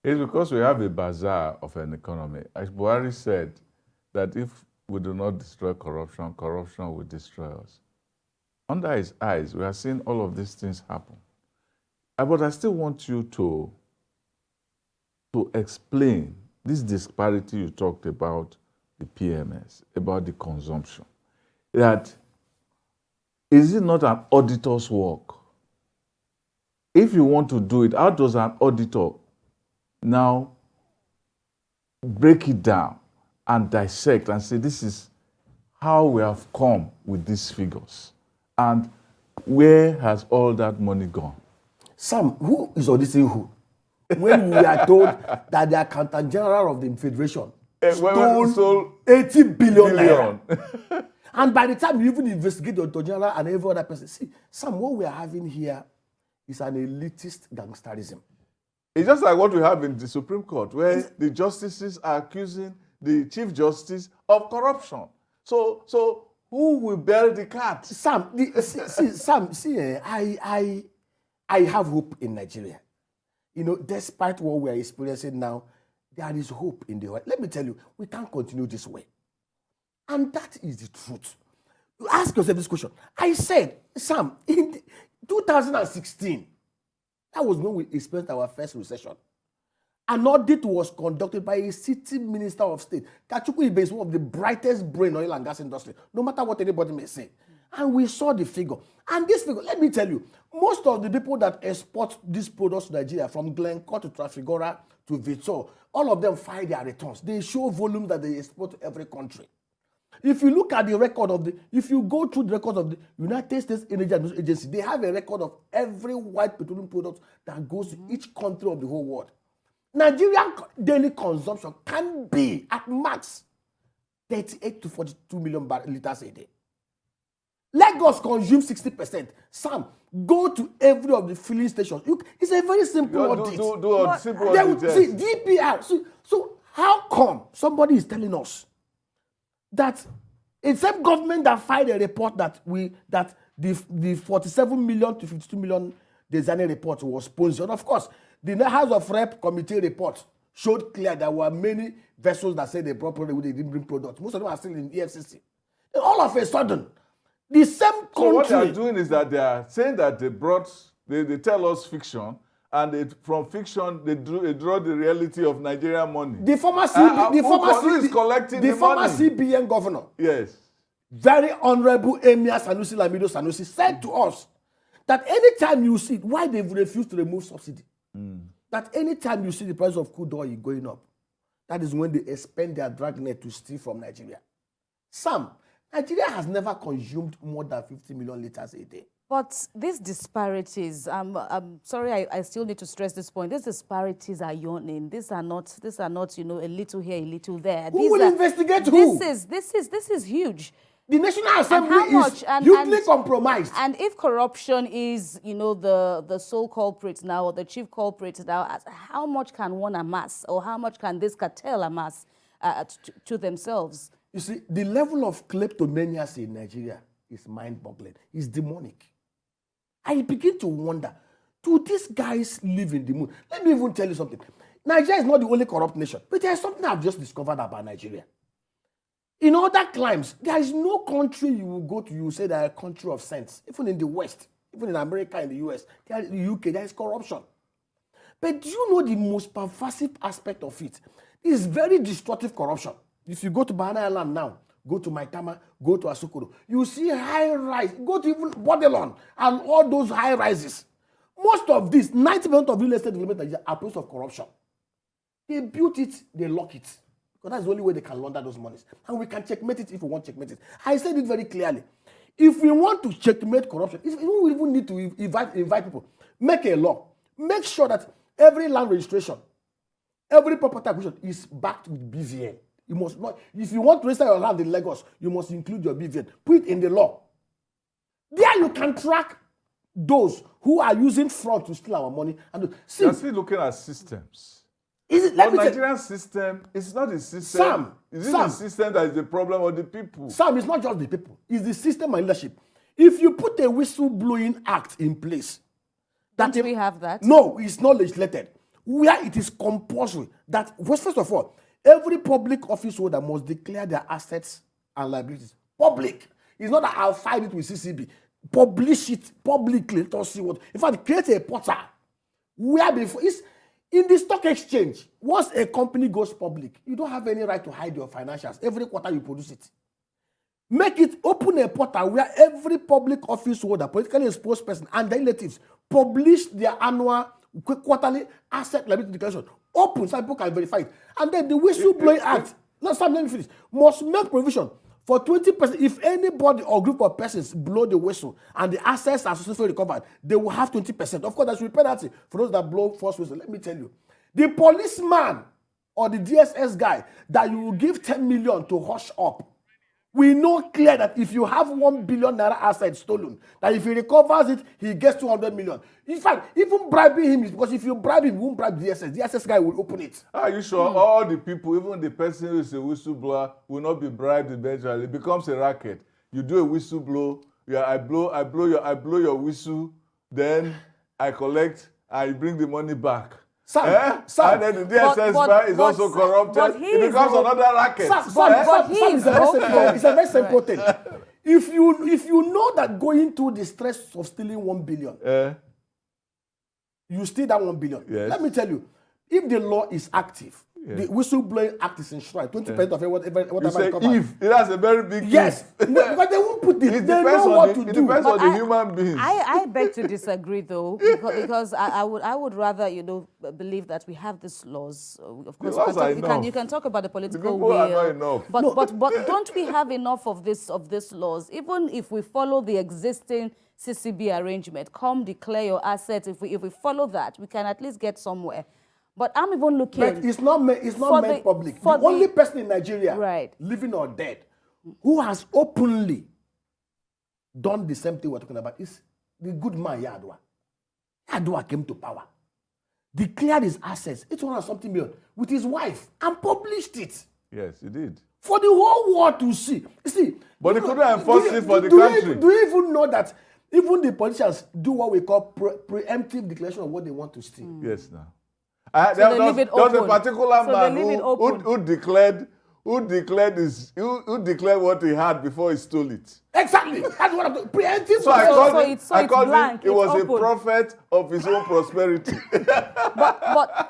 It's because we have a bazaar of an economy. As Buhari said, that if we do not destroy corruption, corruption will destroy us. Under his eyes, we are seeing all of these things happen. But I still want you to explain this disparity you talked about, the PMS, about the consumption. That is it not an auditor's work? If you want to do it, how does an auditor now break it down and dissect and say, this is how we have come with these figures? And where has all that money gone? Sam, who is auditing who? When we are told that the Accountant General of the Federation stole 80 billion naira. And by the time you even investigate the Auditor General and every other person, see, Sam, what we are having here is an elitist gangsterism. It's just like what we have in the Supreme Court, where the justices are accusing the Chief Justice of corruption. So who will bail the cat? Sam, I have hope in Nigeria. You know, despite what we are experiencing now, there is hope in the world. Let me tell you, we can't continue this way. And that is the truth. You ask yourself this question. I said, Sam, in 2016, that was when we experienced our first recession. An audit was conducted by a sitting Minister of State. Kachukwu Ibe is one of the brightest brains in the oil and gas industry, no matter what anybody may say. And we saw the figure. And this figure, let me tell you, most of the people that export these products to Nigeria, from Glencore to Trafigura to Vitol, all of them file their returns. They show volume that they export to every country. If you look at the record of if you go through the record of the United States Energy Administration Agency, they have a record of every white petroleum product that goes to each country of the whole world. Nigerian daily consumption can be at max 38 to 42 million liters a day. Lagos consume 60%. Sam, go to every of the filling stations. It's a very simple audit. Do a simple audit. See, DPR. So how come somebody is telling us that it's the same government that filed a report that the 47 million to 52 million design report was sponsored? Of course, the House of Rep committee report showed clear there were many vessels that said they brought product, they didn't bring products. Most of them are still in EFCC. And all of a sudden, the same country. So what they are doing is that they are saying that they tell us fiction, and from fiction they draw the reality of Nigerian money. The former who is collecting the former money? CBN governor, yes, very honorable Emir Sanusi Lamido Sanusi, said to us that anytime you see why they've refused to remove subsidy, that anytime you see the price of crude oil going up, that is when they expend their dragnet to steal from Nigeria. Sam, Nigeria has never consumed more than 50 million liters a day. But these disparities, I'm sorry, I still need to stress this point. These disparities are yawning. These are not, you know, a little here, a little there. Who will investigate who? This is huge. The National Assembly is hugely compromised. And if corruption is, you know, the sole culprit now, or the chief culprit now, how much can one amass, or how much can this cartel amass to themselves? You see, the level of kleptomania in Nigeria is mind-boggling. It's demonic. I begin to wonder, do these guys live in the moon? Let me even tell you something. Nigeria is not the only corrupt nation, but there's something I've just discovered about Nigeria. In other climes, there is no country you will go to, you will say they are a country of sense. Even in the West, even in America, in the US, in the UK, there is corruption. But do you know the most pervasive aspect of it? It is very destructive corruption. If you go to Banana Island now, go to Maitama, go to Asokoro, you see high rise, go to even Bordelon and all those high rises. Most of this, 90% of real estate development are process of corruption. They built it, they lock it. Because that's the only way they can launder those monies. And we can checkmate it if we want to checkmate it. I said it very clearly. If we want to checkmate corruption, we even need to invite people. Make a law. Make sure that every land registration, every property acquisition is backed with BVN. You must not, if you want to register your land in Lagos, you must include your BVN. Put it in the law. There you can track those who are using fraud to steal our money. And see, you're still looking at systems. Is it, the Nigerian system, it's not the system. Sam, is it the system that is the problem or the people? Sam, it's not just the people. It's the system and leadership. If you put a whistleblowing act in place, Don't we have that? No, it's not legislated. where it is compulsory that, first of all, every public office holder must declare their assets and liabilities public. It's not that I'll file it with CCB. Publish it publicly. Let us see what. In fact, create a portal where before it's in the stock exchange. Once a company goes public, you don't have any right to hide your financials. Every quarter you produce it. Make it open a portal where every public office holder, politically exposed person, and their relatives publish their annual, quarterly asset liability declaration. Open so people can verify it. And then the Whistleblowing Act, let me finish, must make provision for 20%. If anybody or group of persons blow the whistle and the assets are successfully recovered, they will have 20%. Of course, there should be penalty for those that blow false whistle. Let me tell you, the policeman or the DSS guy that you will give 10 million to hush up, we know clear that if you have 1 billion naira asset stolen, that if he recovers it, he gets 200 million. In fact, even bribing him is because if you bribe him, you won't bribe the DSS. The DSS guy will open it. Are you sure all the people, even the person who is a whistleblower, will not be bribed eventually? It becomes a racket. You do a whistleblow, I blow your whistle, then I collect, I bring the money back. Sam, and then the DSS guy is also corrupted. It becomes another racket. It's a very simple thing. If you know that going through the stress of stealing 1 billion, you steal that 1 billion. Yes. Let me tell you, if the law is active, the Whistleblowing Act is enshrined, 20% of whatever you say if, that's a very big yes, but they won't put it. They know what to do. It depends on the human beings. I beg to disagree, though, because I would rather, believe that we have these laws. Of course, you can talk about the political will, are not enough. But don't we have enough of these laws? Even if we follow the existing CCB arrangement, come declare your assets. If we follow that, we can at least get somewhere. But I'm even looking. But it's not made public. The only person in Nigeria, living or dead, who has openly done the same thing we're talking about is the good man Yar'Adua. Yar'Adua came to power, declared his assets, 800 something million, with his wife, and published it. Yes, he did. For the whole world to see. You see. But he couldn't enforce it for the country. Do you even know that even the politicians do what we call preemptive declaration of what they want to steal? Yes, now. So there was a particular man who declared what he had before he stole it. Exactly. That's what I'm doing. Preemptive. So I called him. He was open. a prophet of his own prosperity. but